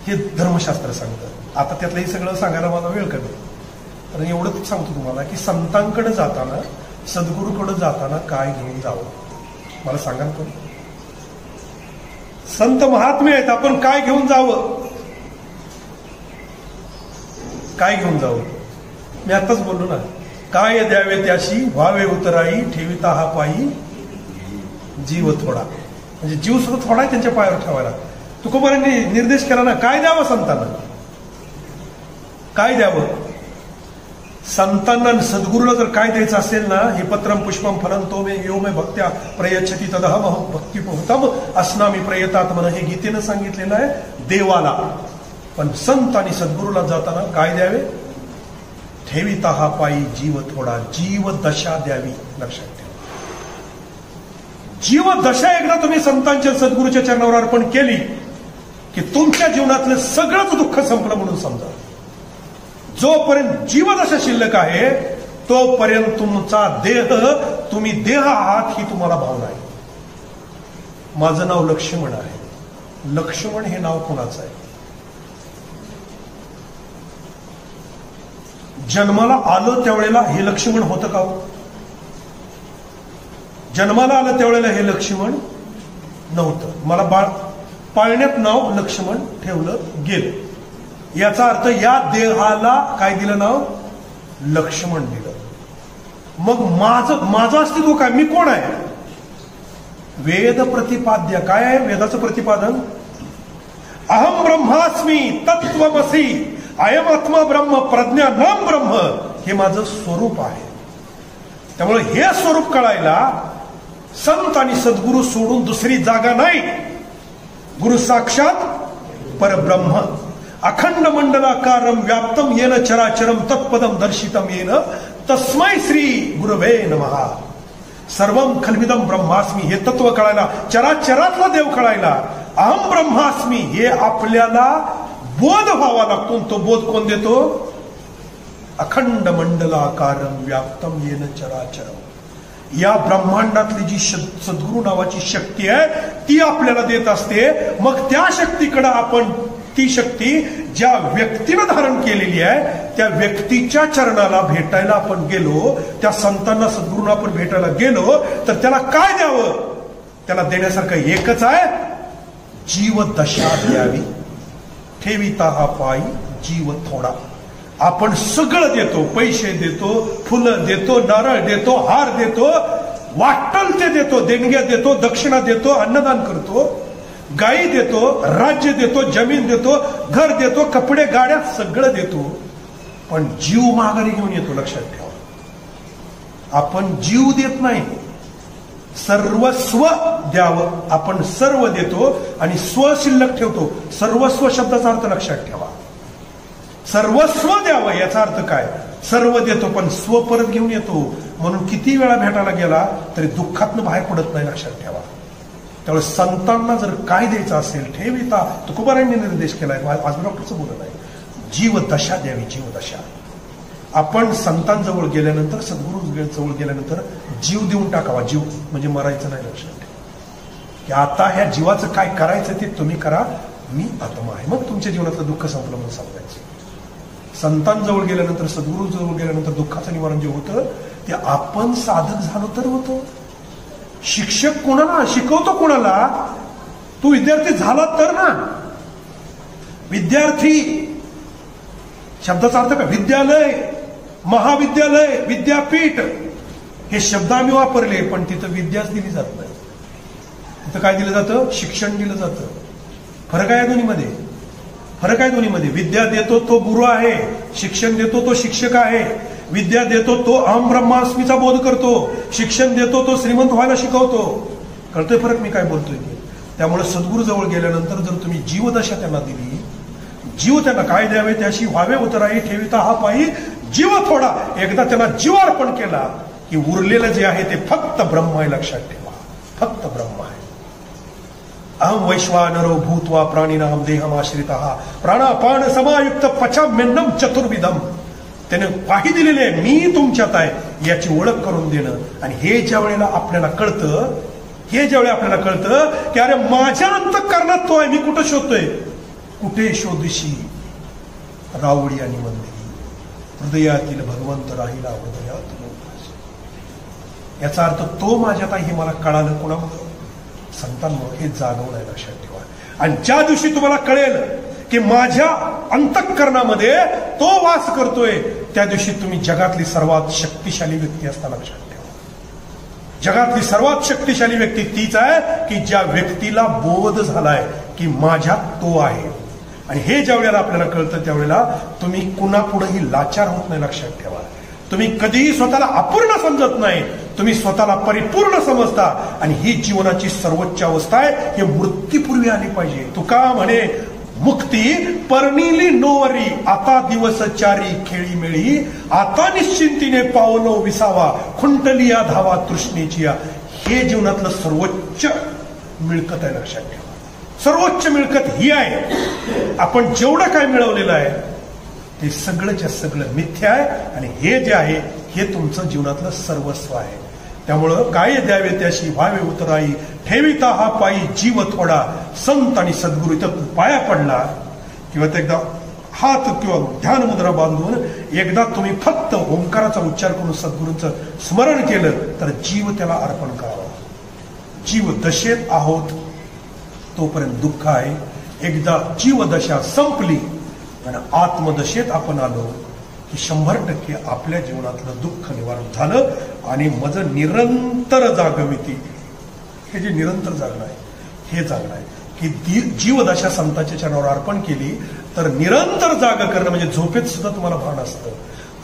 हे धर्मशास्त्र सांगतं. आता त्यातलंही सगळं सांगायला मला वेळ कमी, पण एवढंच सांगतो तुम्हाला की संतांकडे जाताना, सद्गुरूकडे जाताना काय घेऊन जावं, मला सांगाल कोण? संत महात्मे आहेत, आपण काय घेऊन जावं? काय घेऊन जावं? मी आताच बोललो ना, काय द्यावे त्याशी व्हावे उतराई, ठेविता हा पायी जीव थोडा. म्हणजे जीव सुद्धा थोडा आहे त्यांच्या पायावर ठेवायला. तुकोबारांनी निर्देश केला ना, काय द्यावं संतांना? काय द्यावं संतांना? सद्गुरूला जर काय द्यायचं असेल ना, हे पत्रम पुष्पम फलं तो मे यो मे भक्त्या प्रयच्छति तदहम भक्ती पोहतम अस्नामी प्रयतात्मन, हे गीतेनं सांगितलेलं आहे देवाला. पण संत आणि सद्गुरूला जाताना काय द्यावे? ठेविता हा पायी जीव थोडा, जीव दशा द्यावी. लक्षात ठेवा, जीव दशा एकदा तुम्ही संतांच्या सद्गुरूच्या चरणावर अर्पण केली की तुमच्या जीवनातलं सगळंच दुःख संपलं म्हणून समजा. जोपर्यंत जीवदशा शिल्लक आहे तोपर्यंत तुमचा देह, तुम्ही देह आहात ही तुम्हाला भावना आहे. माझं नाव लक्ष्मण आहे. लक्ष्मण हे नाव कोणाचं आहे? जन्माला आलं त्यावेळेला हे लक्ष्मण होतं का? जन्माला आलं त्यावेळेला हे लक्ष्मण नव्हतं. मला बाळ पाळण्यात नाव लक्ष्मण ठेवलं गेलं. याचा अर्थ या देहाला काय दिलं नाव? लक्ष्मण दिलं. मग माझं अस्तित्व काय? मी कोण आहे? वेद प्रतिपाद्य. काय आहे वेदाचं प्रतिपादन? अहम ब्रह्मास्मी तत्त्वमसी, अयम आत्मा ब्रह्म प्रज्ञानम ब्रह्म, हे माझं स्वरूप आहे. त्यामुळे हे स्वरूप कळायला संत आणि सद्गुरू सोडून दुसरी जागा नाही. गुरु साक्षात परब्रह्म, अखंड मंडलाकारम व्याप्तम येन चराचरम तत्पदम दर्शितम येन तस्मै श्री गुरवे नमः. सर्वम खल्विदम ब्रह्मास्मी हे तत्व कळायला, चराचरातला देव कळायला अहम ब्रह्मास्मी हे आपल्याला बोध व्हावा लागतो. तो बोध कोण देतो? अखंड मंडलाकारम व्याप्तम येन चराचरम. या ब्रह्मांडातली जी सद्गुरू नावाची शक्ती आहे ती आपल्याला देत असते. मग त्या शक्तीकडे आपण, ती शक्ती ज्या व्यक्तीनं धारण केलेली आहे त्या व्यक्तीच्या चरणाला भेटायला आपण गेलो, त्या संतांना सद्गुरूंना आपण भेटायला गेलो तर त्याला काय द्यावं? त्याला देण्यासारखं एकच आहे, जीव दशा द्यावी. ठेविता हा पायी जीव थोडा. आपण सगळं देतो, पैसे देतो, फुलं देतो, नारळ देतो, हार देतो, वाटल ते देतो, देणग्या देतो, दक्षिणा देतो, अन्नदान करतो, गायी देतो, राज्य देतो, जमीन देतो, घर देतो, कपडे गाड्या सगळं देतो. पण जीव माघारी घेऊन येतो. लक्षात ठेवा, आपण जीव देत नाही, सर्वस्व द्यावं. आपण सर्व देतो आणि स्व शिल्लक ठेवतो. सर्वस्व शब्दाचा अर्थ लक्षात ठेवा, सर्वस्व द्यावं याचा अर्थ काय? सर्व देतो पण स्व परत घेऊन येतो. म्हणून किती वेळा भेटायला गेला तरी दुःखातनं बाहेर पडत नाही. लक्षात ठेवा. त्यामुळे संतांना जर काय द्यायचं असेल, ठेविता, तुकोबारांनी निर्देश केलाय, आज डॉक्टरचं बोलत आहे, जीव दशा द्यावी. जीव दशा. आपण संतांजवळ गेल्यानंतर, सद्गुरू जवळ गेल्यानंतर जीव देऊन टाकावा. जीव म्हणजे मरायचं नाही. लक्षात ठेवा की आता ह्या जीवाचं काय करायचं ते तुम्ही करा, मी आत्मा आहे. मग तुमच्या जीवनातलं दुःख संपलं म्हणून समजायचं. संतांजवळ गेल्यानंतर, सद्गुरू जवळ गेल्यानंतर दुःखाचं निवारण जे होतं ते आपण साधक झालो तर होतं. शिक्षक कोणाला शिकवतो? कोणाला? तू विद्यार्थी झाला तर ना. विद्यार्थी शब्दाचा अर्थ काय? विद्यालय, महाविद्यालय, विद्यापीठ हे शब्द आम्ही वापरले, पण तिथं विद्याच दिली जात नाही. तिथं काय दिलं जातं? शिक्षण दिलं जातं. फरक आहे दोन्हीमध्ये. फरक आहे दोन्हीमध्ये. विद्या देतो तो गुरु आहे, शिक्षण देतो तो शिक्षक आहे. विद्या देतो तो अहम ब्रह्मास्मीचा बोध करतो, शिक्षण देतो तो श्रीमंत व्हायला शिकवतो. कळतोय फरक मी काय बोलतोय? त्यामुळे सद्गुरू जवळ गेल्यानंतर जर तुम्ही जीवदशा त्यांना दिली, जीव त्यांना काय द्यावे त्याशी व्हावे उतराई, ठेविता हा पायी जीव थोडा. एकदा त्यांना जीवार्पण केला की उरलेलं जे आहे ते फक्त ब्रह्म आहे. लक्षात ठेवा, फक्त ब्रह्म आहे. अहम वैश्वानरो भूत्वा प्राणिनाम देहमाश्रितः प्राणापान समायुक्त पचाम्यन्नम चतुर्विधम. त्याने वाही दिलेली आहे, मी तुमच्यात आहे याची ओळख करून देणं. आणि हे ज्या वेळेला आपल्याला कळतं, हे ज्यावेळेला आपल्याला कळतं की अरे माझ्या अंतःकरणात तो आहे, मी कुठं शोधतोय? कुठे शोधशी रावडी आणि मंदिरी, हृदयातील भगवंत राहिला हृदयात. याचा अर्थ तो माझ्यात आहे हे मला कळालं. कोणामुळं? संतांमुळे हे जागवणं आहे, लक्षात ठेवा. आणि ज्या दिवशी तुम्हाला कळेल की माझ्या अंतःकरणामध्ये तो वास करतोय, त्या दिवशी तुम्ही जगातली सर्वात शक्तिशाली व्यक्ती असता, लक्षात ठेवा. जगातली सर्वात शक्तिशाली व्यक्ती तीच आहे की ज्या व्यक्तीला बोध झालाय की माझ्यात तो आहे. आणि हे ज्या वेळेला आपल्याला कळतं त्यावेळेला तुम्ही कुणापुढेही लाचार होत नाही, लक्षात ठेवा. तुम्ही कधीही स्वतःला अपूर्ण समजत नाही, तुम्ही स्वतःला परिपूर्ण समजता. आणि ही जीवनाची सर्वोच्च अवस्था आहे, हे मृत्यूपूर्वी आली पाहिजे. तुका म्हणे मुक्ती परनिली नोवरी, आता दिवस चारी खेळी मेळी, आता निश्चिंतीने पावलो विसावा, खुंटलिया धावा तृष्णेची. हे जीवनातलं सर्वोच्च मिळकत आहे, लक्षात ठेवा. सर्वोच्च मिळकत ही आहे. आपण जेवढं काय मिळवलेलं आहे ते सगळंच्या सगळं मिथ्या आहे. आणि हे जे आहे हे तुमचं जीवनातलं सर्वस्व आहे. त्यामुळं काय द्यावे त्याशी व्हावे उतराई, ठेविता हा पायी जीव थोडा, संत आणि सद्गुरू इथं पाया पडला किंवा ते एकदा हात किंवा ध्यान मुद्रा बांधून एकदा तुम्ही फक्त ओंकाराचा उच्चार करून सद्गुरूंचं स्मरण केलं तर जीव त्याला अर्पण करावा. जीव दशेत आहोत तोपर्यंत दुःख आहे. एकदा जीवदशा संपली आणि आत्मदशेत आपण आलो की 100% आपल्या जीवनातलं दुःख निवारण झालं. आणि माझं निरंतर जागविती, हे जे निरंतर जागणं आहे हे जागणं आहे की जीवदशा संतांच्या चरणावर अर्पण केली तर निरंतर जाग करणं म्हणजे झोपेत सुद्धा तुम्हाला भान असतं.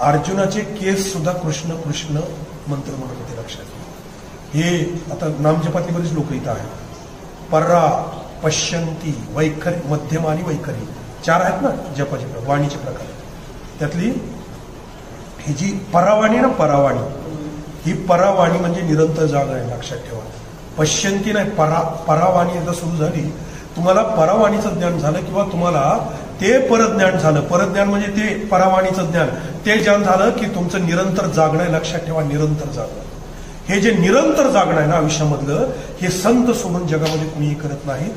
अर्जुनाचे केस सुद्धा कृष्ण कृष्ण मंत्र म्हणत होते, लक्षात. हे आता नामजपातली बरीच लोक इथं आहेत. पर्रा, पश्यंती, वैखरी, मध्यम आणि वैखरी 4 आहेत ना जपाचे वाणीचे प्रकार. त्यातली ही जी परावाणी ना, परावाणी, ही परावाणी म्हणजे निरंतर जाग आहे, लक्षात ठेवा. पश्यंती नाही, परावाणी एकदा सुरू झाली, तुम्हाला परावाणीचं ज्ञान झालं किंवा तुम्हाला ते परज्ञान झालं. परज्ञान म्हणजे ते परावाणीचं ज्ञान, ते ज्ञान झालं की तुमचं निरंतर जागणं आहे, लक्षात ठेवा. निरंतर जागणं, हे जे निरंतर जागणं आहे ना आयुष्यामधलं, हे संत सोडून जगामध्ये कुणीही करत नाहीत.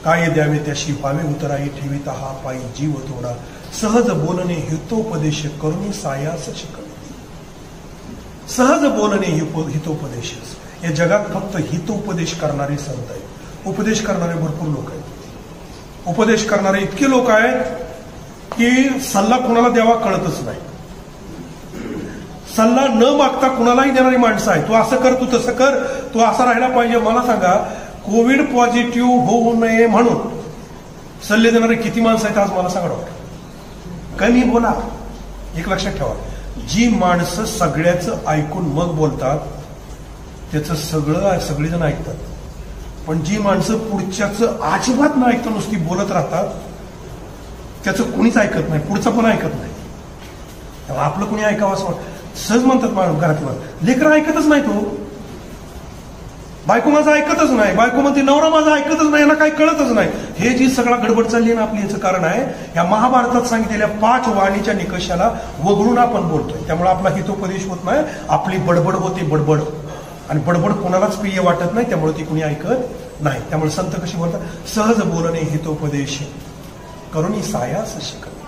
काय द्यावे त्याशी व्हावे उतराई, ठेविता हा पायी जीव थोडा, सहज बोलणे हितोपदेश करुणी सायास शिकवणे. सहज बोलणे हितोपदेश. या जगात फक्त हितोपदेश करणारे संत आहेत. उपदेश करणारे भरपूर लोक आहेत. उपदेश करणारे इतके लोक आहेत की सल्ला कुणाला द्यावा कळतच नाही. सल्ला न मागता कुणालाही देणारी माणसं आहे. तू असं कर, तू तसं कर, तू असा राहायला पाहिजे. मला सांगा, कोविड पॉझिटिव्ह होऊ नये म्हणून सल्ले देणारे किती माणसं आहेत आज मला सांगा डॉक्टर. कमी बोला. एक लक्षात ठेवा, जी माणसं सगळ्याचं ऐकून मग बोलतात त्याचं सगळेजण ऐकतात. पण जी माणसं पुढच्याचं अजिबात न ऐकता नुसती बोलत राहतात त्याचं कुणीच ऐकत नाही, पुढचं पण ऐकत नाही. तेव्हा आपलं कुणी ऐकावं असं वाटतं. सहज म्हणतात घरातलं, लेकरं ऐकतच नाही. तो बायको माझं ऐकतच नाही, बायको म्हणते नवरा माझा ऐकतच नाही, याला काही कळतच नाही. हे जी सगळा गडबड चालली आहे ना आपली, याचं कारण आहे या महाभारतात सांगितलेल्या 5 वाणीच्या निकषाला वगळून आपण बोलतोय. त्यामुळे आपला हितोपदेश होत नाही, आपली बडबड होते, बडबड. आणि बडबड कोणालाच प्रिय वाटत नाही, त्यामुळे ती कुणी ऐकत नाही. त्यामुळे संत कशी बोलतात, सहज बोलणे हितोपदेश करुणी सायास शिकवणे.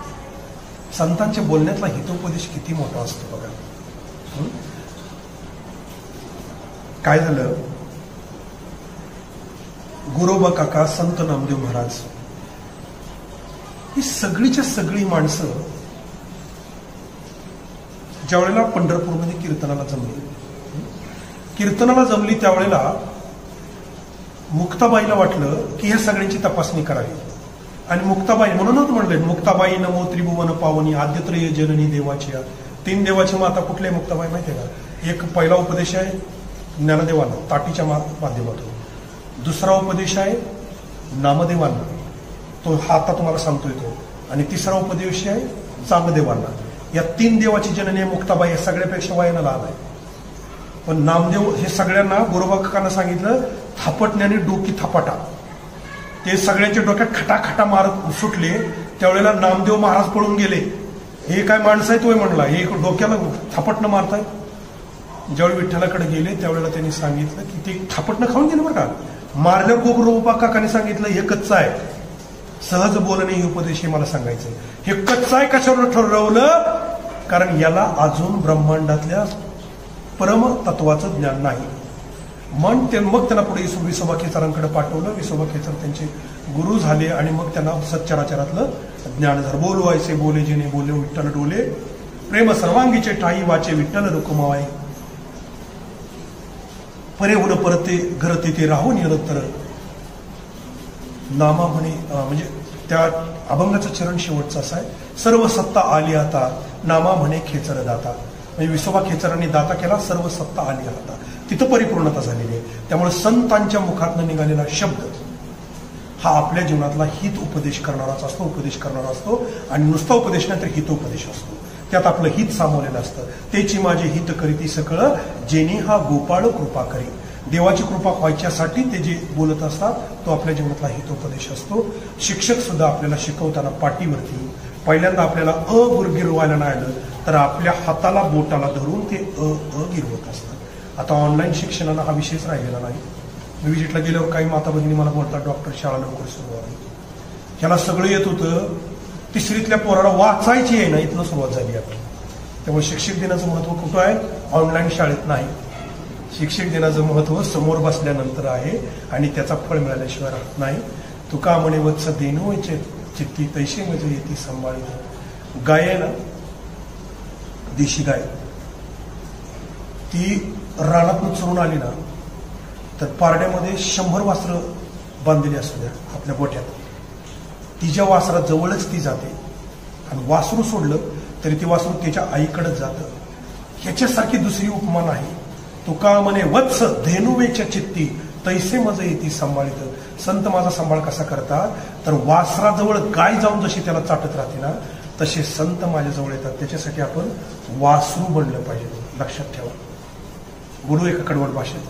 संतांच्या बोलण्यातला हितोपदेश किती मोठा असतो बघा. काय झालं, गुरोबा काका, संत नामदेव महाराज, ही सगळीच्या सगळी माणसं ज्या वेळेला पंढरपूरमध्ये कीर्तनाला जमली त्यावेळेला मुक्ताबाईला वाटलं की या सगळ्यांची तपासणी करावी. आणि मुक्ताबाई म्हणूनच म्हणले, मुक्ताबाई नमो त्रिभुवन पावनी, आद्यत्रय जननी देवाची. 3 देवाची माता कुठल्या मुक्ताबाई माहितीये का? एक पहिला उपदेश आहे ज्ञानदेवांना ताटीच्या माध्यमातून, दुसरा उपदेश आहे नामदेवांना, तो आता तुम्हाला सांगतोय तो, आणि तिसरा उपदेश आहे चांगदेवांना. या 3 देवाची जननी मुक्ताबाई, या सगळ्यापेक्षा वयानं लहान आहे. पण नामदेव हे सगळ्यांना गुरुबा काकांना सांगितलं, थापटण्याने डोकी थापाटा. ते सगळ्यांच्या डोक्यात खटाखटा मारत सुटले. त्यावेळेला नामदेव महाराज पळून गेले. हे काय माणसं आहे तोय म्हणला, हे डोक्याला थापटणं मारताय. ज्यावेळी विठ्ठलाकडे गेले त्यावेळेला त्यांनी सांगितलं की ते थापटणं खाऊन गेलं बरं का. मारल्यावर गुरुबा काकांनी सांगितलं हे कच्चं आहे, सहज बोलणे हे उपदेश हे मला सांगायचं. हे कच्चं आहे कशावर ठरवलं? कारण याला अजून ब्रह्मांडातल्या परम तत्वाचं ज्ञान नाही. मग त्यांना पुढे विसोबा खेचरांकडे पाठवलं. विसोबा खेचर त्यांचे गुरु झाले आणि मग त्यांना सच्चराचरातलं ज्ञान झालं. बोलवायचे बोले जिने बोले विठ्ठल डोले, प्रेम सर्वांगीचे ठाई वाचे विठ्ठल रुक्माई, परे होण परते घरते ते राहून निरंतर नामा म्हणे. म्हणजे त्या अभंगाचं चरण शेवटचं असं आहे, सर्व सत्ता आली आता नामा म्हणे खेचर दाता. म्हणजे विसोबा खेचरांनी दाता केला, सर्व सत्ता आली आता, तिथं परिपूर्णता झालेली आहे. त्यामुळे संतांच्या मुखातनं निघालेला शब्द हा आपल्या जीवनातला हित उपदेश करणारा असतो आणि नुसता उपदेश नाही तर हितोपदेश असतो. त्यात आपलं हित सामावलेलं असतं. तेची माझे हित करीती सकळ जेनी हा गोपाळ कृपा करी. देवाची कृपा व्हायच्यासाठी ते जे बोलत असतात तो आपल्या जीवनातला हितोपदेश असतो. शिक्षक सुद्धा आपल्याला शिकवताना पाठीवरती पहिल्यांदा आपल्याला गिरवायला नाही आलं तर आपल्या हाताला बोटाला धरून ते गिरवत असतात. आता ऑनलाईन शिक्षणाला हा विषयच राहिलेला नाही. मी विजिटला गेल्यावर काही माता भगिनी मला बोलतात, डॉक्टर शाळा लवकर सुरू आहे. ह्याला सगळं येत होतं, तिसरीतल्या पोराला वाचायची आहे ना, इथनं सुरुवात झाली आपली. त्यामुळे शिक्षक दिनाचं महत्व कुठं आहे? ऑनलाईन शाळेत नाही. शिक्षक दिनाचं महत्व समोर बसल्यानंतर आहे आणि त्याचा फळ मिळाल्याशिवाय राहत नाही. तुका म्हणे वत्स देणू चित्ती तैसे म्हणजे येते सांभाळी. गाय आहे ना, देशी गाय, ती रानातून चरून आली ना तर पारड्यामध्ये 100 वासरं बांधलेली असू द्या आपल्या गोठ्यात, तिच्या वासरा जवळच ती जाते आणि वासरू सोडलं तरी ती वासरू त्याच्या आईकडेच जातं. ह्याच्यासारखी दुसरी उपमा नाही. तुका म्हणे वत्स धेनुवेच्या चित्ती तैसे मज येती सांभाळीत. संत माझा सांभाळ कसा करतात तर वासराजवळ गाय जाऊन जशी त्याला चाटत राहते ना तसे संत माझ्याजवळ येतात. त्याच्यासाठी आपण वासरू बनलं पाहिजे. लक्षात ठेवा. बोलू एका कडवट भाषेत,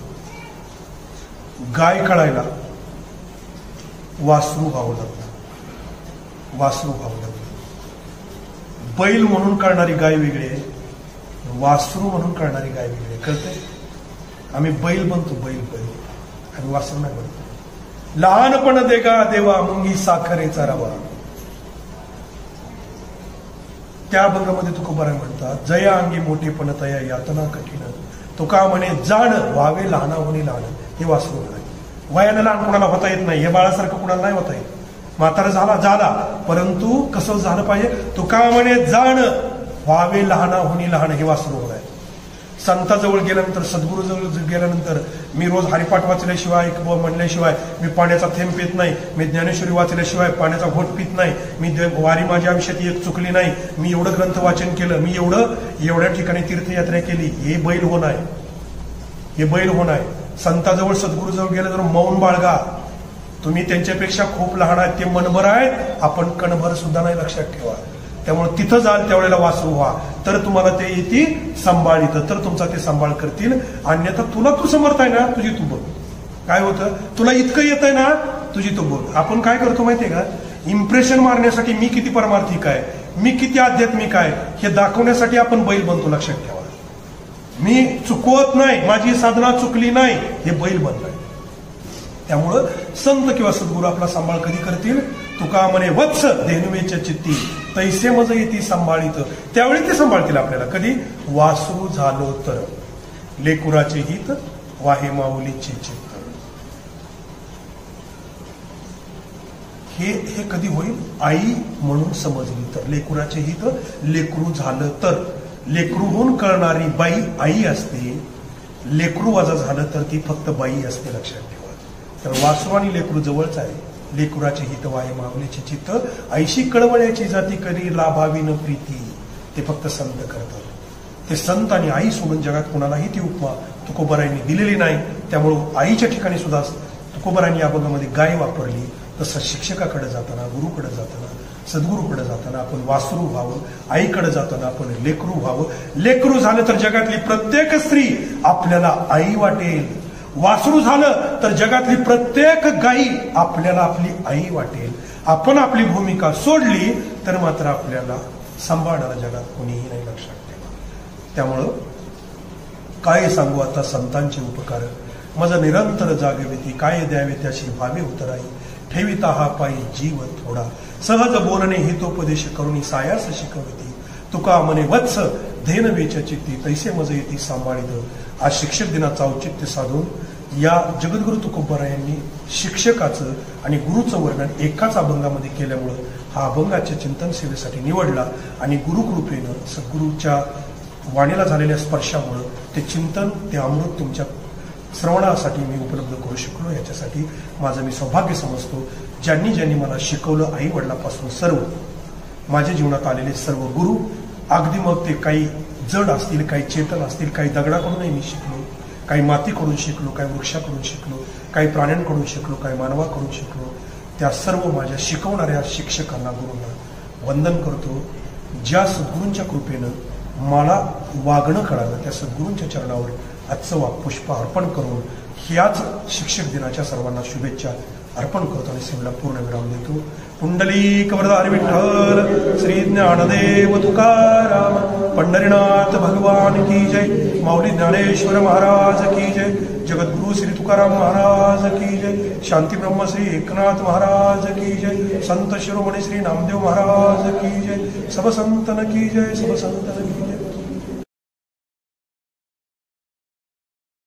गाय कळायला वासरू व्हावं लागतं. वासरू व्हावं लागतं. बैल म्हणून कळणारी गाय वेगळी आहे, वासरू म्हणून कळणारी गाय वेगळी आहे. कळतंय? आम्ही बैल बनतो, बैल आम्ही वासरू नाही बनतो. लहानपण देगा देवा मुंगी साखरेचा रवा. त्या अभंगामध्ये तुकोबाराय म्हणतात, जया अंगी मोठेपण तया यातना कठीण. तुका म्हणे जाण व्हावे लहाना होणे लहान. हे वासरू नाही. वयानं लहान कुणाला होता येत नाही. हे बाळासारखं कुणाला नाही होता येत. म्हातारा झाला परंतु कसं झालं पाहिजे? तुका म्हणे जाण व्हावे लहाना होणे लहान. हे वासरू आहे. संताजवळ गेल्यानंतर, सद्गुरूजवळ गेल्यानंतर मी रोज हरिपाठ वाचल्याशिवाय म्हणल्याशिवाय मी पाण्याचा थेंब पित नाही, मी ज्ञानेश्वरी वाचल्याशिवाय पाण्याचा घोट पित नाही, मी वारी माझ्या आयुष्यात एक चुकली नाही, मी एवढं ग्रंथ वाचन केलं, मी एवढ्या ठिकाणी तीर्थयात्रा केली. हे बैल होण आहे. हे बैल होण आहे. संताजवळ सद्गुरूजवळ गेलं तर मौन बाळगा. तुम्ही त्यांच्यापेक्षा खूप लहान आहेत. ते मनभर आहेत, आपण कणभर सुद्धा नाही. लक्षात ठेवा. त्यामुळे तिथं जाल त्यावेळेला वासरू व्हा, तर तुम्हाला ते येते सांभाळीत, तर तुमचा ते सांभाळ करतील. अन्यथा तुला तू समर्थ आहे ना, तुझी तू बघ. काय होतं? तुला इतकं येत आहे ना, तुझी तू बघ. आपण काय करतो माहितीये का? इम्प्रेशन मारण्यासाठी मी किती परमार्थिक आहे, मी किती आध्यात्मिक आहे हे दाखवण्यासाठी आपण बैल बनतो. लक्षात ठेवा. मी चुकवत नाही, माझी साधना चुकली नाही, हे बैल बनलाय. त्यामुळं संत किंवा सद्गुरू आपला सांभाळ कधी करतील? तुका म्हणे वत्स धेनुवेच्या चित्ती तैसे मज येती सांभाळीत. त्यावेळी ते सांभाळतील आपल्याला. कधी? वासरू झालो तर. लेकुराचे हित वाहे माऊलीचे चित्त. हे कधी होईल? आई म्हणून समजली तर. लेकुराचे हित लेकरू झालं तर. लेकरू होऊन कळणारी बाई आई असते. लेकरू वजा झालं तर ती फक्त बाई असते. लक्षात ठेवा. तर वासरू आणि लेकरू जवळच आहे. लेकुराचे हित वाहे माऊलीचे चित्त ऐशी कळवळ्याची जाती करी लाभावी न प्रीती. ते फक्त संत करतात. ते संत आणि आई सोडून जगात कोणालाही ती उपमा तुकोबारायांनी दिलेली नाही. त्यामुळं आईच्या ठिकाणी सुद्धा तुकोबारायांनी या भागामध्ये गाय वापरली. तसं शिक्षकाकडे जाताना, गुरुकडे जाताना, सद्गुरूकडे जाताना आपण वासरू व्हावं. आईकडे जाताना आपण लेकरू व्हावं. लेकरू झालं तर जगातली प्रत्येक स्त्री आपल्याला आई वाटेल. वासरू झालं तर जगातली प्रत्येक गाई आपल्याला आपली आई वाटेल. आपण आपली भूमिका सोडली तर मात्र आपल्याला सांभाळणारा जगात कोणीही नाही. लक्षात ठेवा. त्यामुळं काय सांगू आता संतांचे उपकार. माझं निरंतर जागवेती काय द्यावे त्याशी भावे उतराई. ठेविता हा पायी जीव थोडा सहज बोलणे हितोपदेश करुणी सायास शिकवती. तुका म्हणे वत्स धेनवेच्या चित्ती तैसे मज येती सांभाळीत. आज शिक्षक दिनाचं औचित्य साधून या जगद्गुरु तुकोबराय यांनी शिक्षकाचं आणि गुरुचं वर्णन एकाच अभंगामध्ये केल्यामुळं हा अभंगाच्या चिंतन सेवेसाठी निवडला आणि गुरुकृपेनं सद्गुरूच्या वाणीला झालेल्या स्पर्शामुळं ते चिंतन ते अमृत तुमच्या श्रवणासाठी मी उपलब्ध करू शकलो. याच्यासाठी माझं मी सौभाग्य समजतो. ज्यांनी ज्यांनी मला शिकवलं, आई वडिलापासून सर्व माझ्या जीवनात आलेले सर्व गुरु, अगदी मग ते काही जड असतील, काही चेतन असतील, काही दगडाकडूनही मी शिकलो, काही मातीकडून शिकलो, काही वृक्षाकडून शिकलो, काही प्राण्यांकडून शिकलो, काही मानवाकडून शिकलो. त्या सर्व माझ्या शिकवणाऱ्या शिक्षकांना, गुरूंना वंदन करतो. ज्या सद्गुरूंच्या कृपेनं मला वागणं कळालं त्या सद्गुरूंच्या चरणावर आजचं पुष्प अर्पण करून ह्याच शिक्षक दिनाच्या सर्वांना शुभेच्छा अर्पण करतो आणि सेवेला पूर्ण विराम देतो. पुंडलिक वरदारी विठ्ठल, श्री ज्ञानदेव तुकाराम, पंढरीनाथ भगवान की जय, माऊली ज्ञानेश्वर महाराज की जय, जगद्गुरु श्री तुकाराम महाराज की जय, शांती ब्रह्म श्री एकनाथ महाराज की जय, संत शिरोमणी श्री नामदेव महाराज की जय, सब संतन की जय, सब संतन की